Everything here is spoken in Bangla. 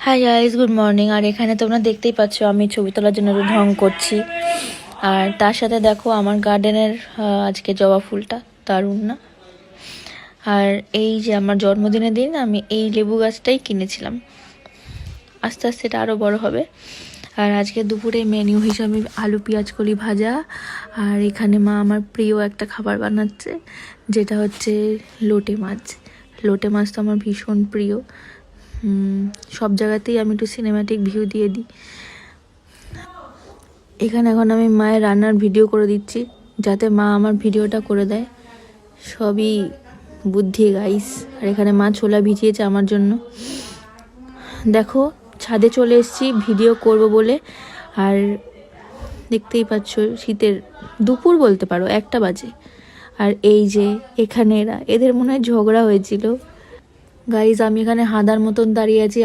High guys, good morning. আর এখানে তোমরা দেখতেই পাচ্ছ আমি ছবি তোলার জন্য ঢং করছি। আর তার সাথে দেখো আমার গার্ডেনের আজকে জবা ফুলটা দারুণ না? আর এই যে আমার জন্মদিনের দিন আমি এই লেবু গাছটাই কিনেছিলাম, আস্তে আস্তে এটা আরও বড় হবে। আর আজকে দুপুরে মেনু হিসাবে আলু পেঁয়াজ কলি ভাজা, আর এখানে মা আমার প্রিয় একটা খাবার বানাচ্ছে, যেটা হচ্ছে লোটে মাছ। লোটে মাছ তো আমার ভীষণ প্রিয়। সব জায়গাতেই আমি একটু সিনেম্যাটিক ভিউ দিয়ে দিই। এখানে এখন আমি মায়ের রান্নার ভিডিও করে দিচ্ছি, যাতে মা আমার ভিডিওটা করে দেয়। সবই বুদ্ধি গাইস। আর এখানে মা ছোলা ভিজিয়েছে আমার জন্য। দেখো, ছাদে চলে এসেছি ভিডিও করব বলে। আর দেখতেই পাচ্ছ শীতের দুপুর বলতে পারো, 1টা বাজে। আর এই যে এখানে এদের মনে হয় ঝগড়া হয়েছিল গাইজ। আমি এখানে হাদার মতন দাঁড়িয়ে আছি।